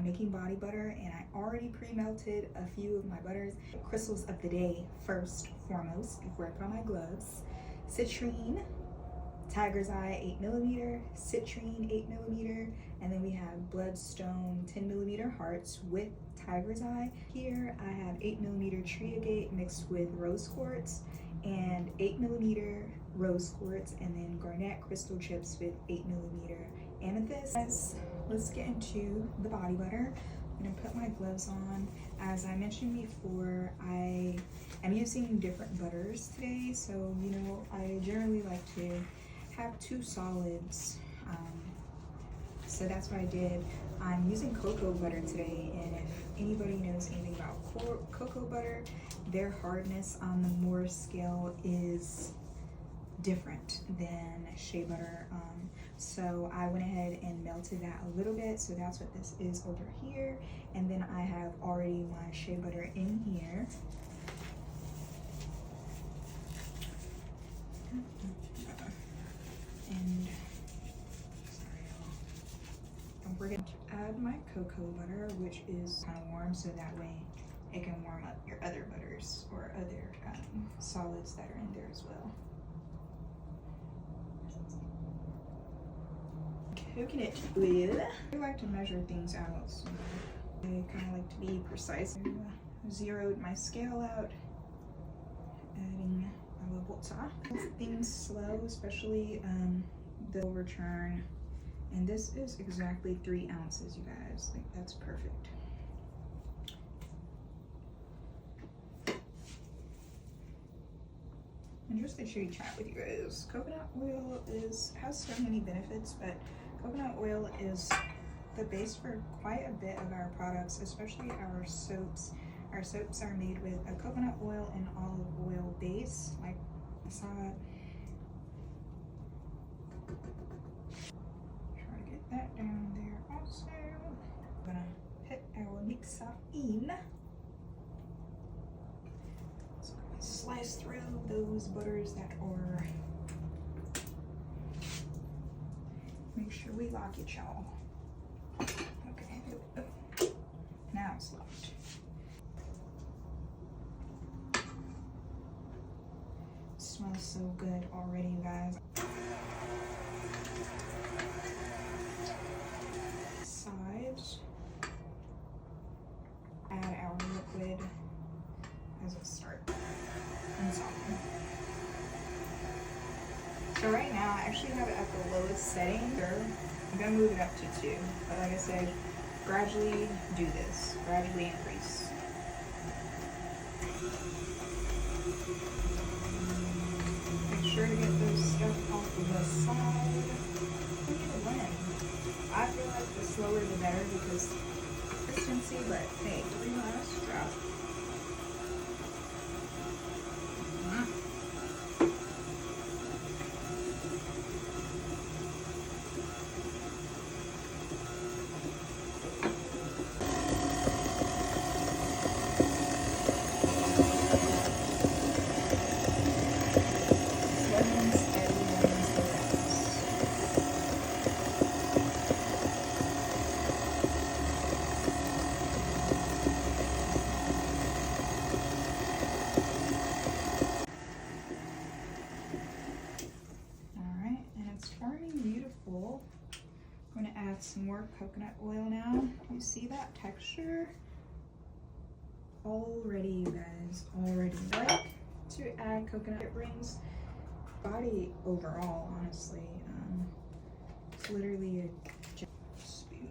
making body butter, and I already pre-melted a few of my butters. Crystals of the day first foremost before I put on my gloves. Citrine, Tiger's Eye 8mm, citrine 8mm, and then we have bloodstone 10mm hearts with Tiger's Eye. Here I have 8mm Triagate mixed with rose quartz and 8mm rose quartz, and then garnet crystal chips with 8mm amethyst. Guys, let's get into the body butter. I'm gonna put my gloves on. As I mentioned before, I am using different butters today, so you know, I generally like to have two solids, so that's what I did. I'm using cocoa butter today, and if anybody knows anything about cocoa butter, their hardness on the Moore scale is different than shea butter. So I went ahead and melted that a little bit, so that's what this is over here. And then I have already my shea butter in here. And sorry, don't forget to add my cocoa butter, which is kind of warm, so that way it can warm up your other butters or other solids that are in there as well. Coconut oil. I like to measure things out, so I kind of like to be precise. I zeroed my scale out, adding a little water. Things slow, especially the return. And this is exactly 3 ounces, you guys. Like, that's perfect. And just to share chat with you guys, coconut oil has so many benefits, but coconut oil is the base for quite a bit of our products, especially our soaps. Our soaps are made with a coconut oil and olive oil base, like I saw it. Try to get that down there also. I'm gonna put our mixer in. So I'm gonna slice through those butters that are. Make sure we lock it, y'all. Okay, now it's locked. It smells so good already, you guys. Sides. Add our liquid as a start and soften. So right now, I actually have it at the lowest setting. I'm gonna move it up to 2, but like I said, gradually do this, gradually increase. Make sure to get those stuff off of the side. Look at the wind. I feel like the slower the better because consistency, but hey, 3 last drop. I'm going to add some more coconut oil now. Do you see that texture? Already, you guys, already. I like to add coconut. It brings body overall, honestly. It's literally a spoon.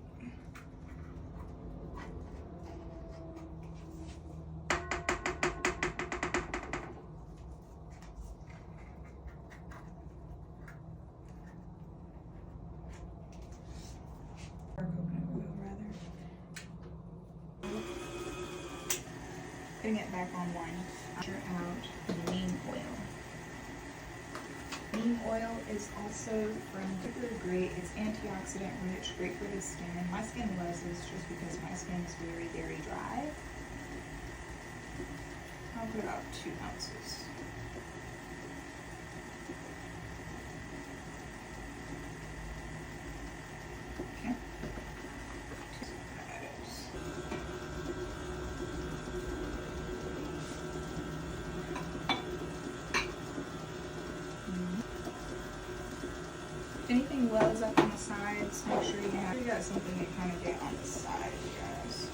Or coconut oil, rather. Putting it back on one. Measure out neem oil. Neem oil is also from super great. It's antioxidant rich, great for the skin. And my skin loves this just because my skin is very, very dry. I'll put about 2 ounces. Okay. gloves up on the sides. Make sure you got something to kind of get on the side, guys.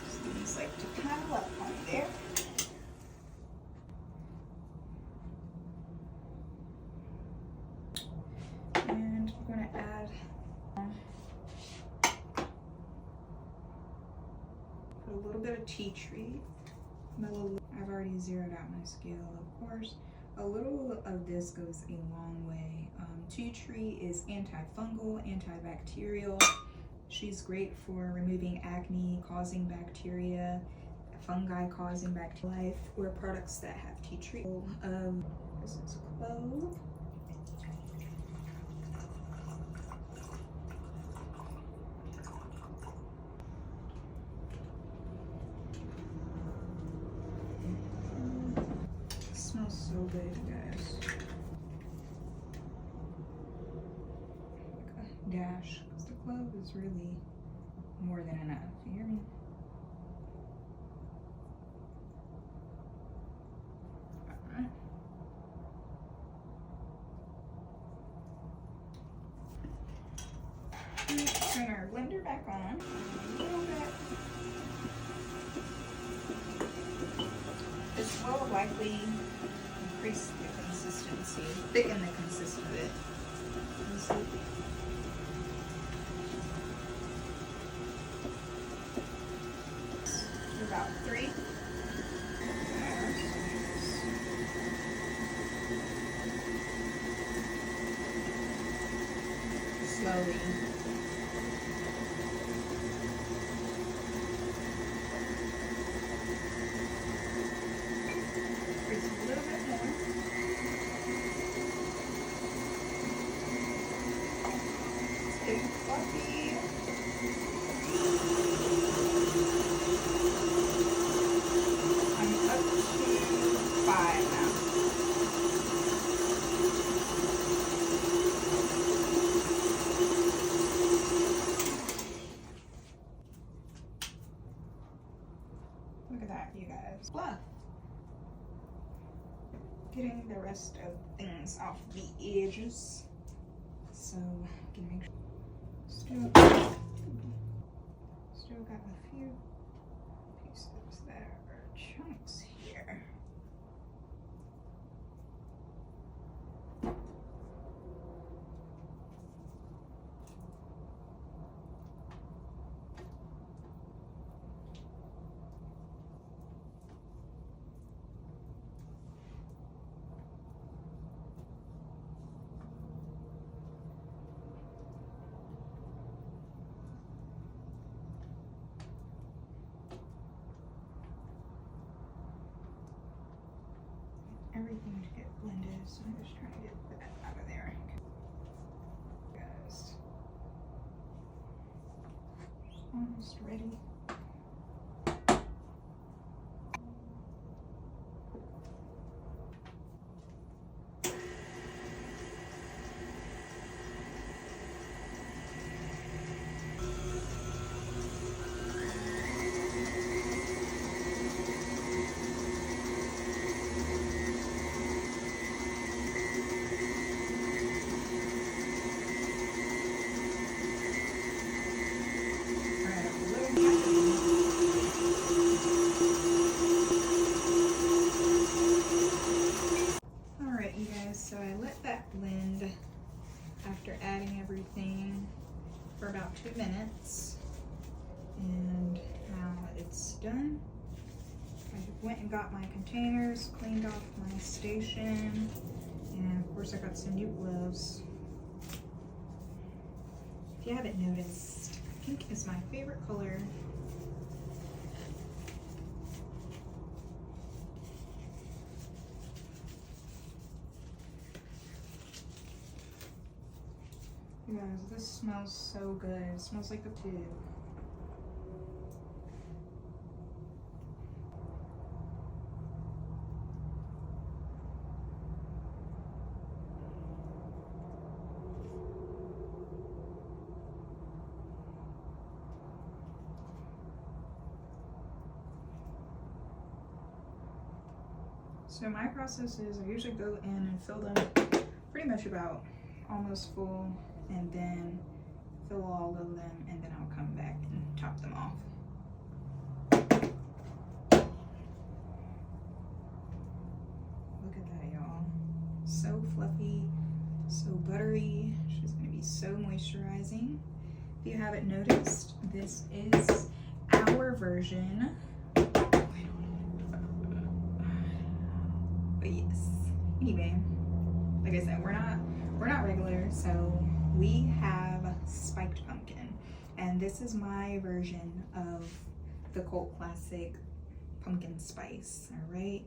So these like to pile up on there. And I'm going to add put a little bit of tea tree. I've already zeroed out my scale, of course. A little of this goes a long way. Tea tree is antifungal, antibacterial. She's great for removing acne causing bacteria, fungi causing bacteria, or products that have tea tree. This is clove. Smells so good, you guys. Like a dash, because the clove is really more than enough. You hear me? Alright. Turn our blender back on. A little bit. This will likely increase the consistency, thicken the consistency of it. About 3. Slowly. Look at that, you guys. Fluff. Getting the rest of things off the edges. So, I can make sure. Still got a few pieces that are chunks here. Everything to get blended, so I'm just trying to get that out of there. Guys, almost ready. So I let that blend after adding everything for about 2 minutes, and now it's done. I went and got my containers, cleaned off my station, and of course I got some new gloves. If you haven't noticed, pink is my favorite color. You guys, this smells so good. It smells like a tube. So my process is I usually go in and fill them pretty much about almost full, and then fill all of them, and then I'll come back and top them off. Look at that, y'all. So fluffy, so buttery. She's gonna be so moisturizing. If you haven't noticed, this is our version. But yes, anyway, like I said, we're not regular, so we have spiked pumpkin, and this is my version of the cult classic pumpkin spice. All right,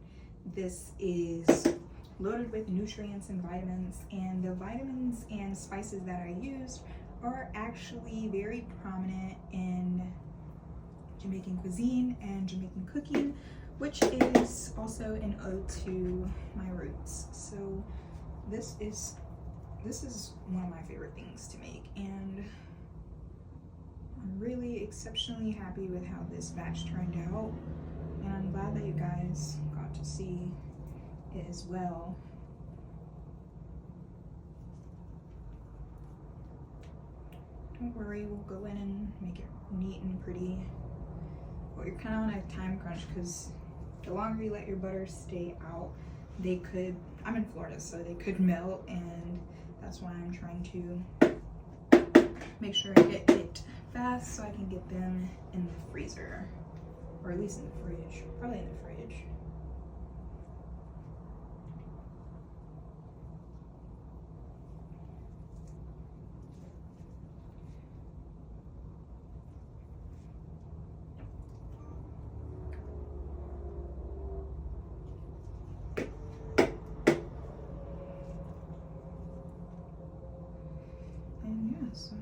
this is loaded with nutrients and vitamins, and the vitamins and spices that I used are actually very prominent in Jamaican cuisine and Jamaican cooking, which is also an ode to my roots. So this is one of my favorite things to make, and I'm really exceptionally happy with how this batch turned out, and I'm glad that you guys got to see it as well. Don't worry, we'll go in and make it neat and pretty. But you're kind of on a time crunch, because the longer you let your butter stay out, they could, I'm in Florida, so they could melt, and that's why I'm trying to make sure I get it fast so I can get them in the freezer, or at least in the fridge, probably in the fridge. And yeah, so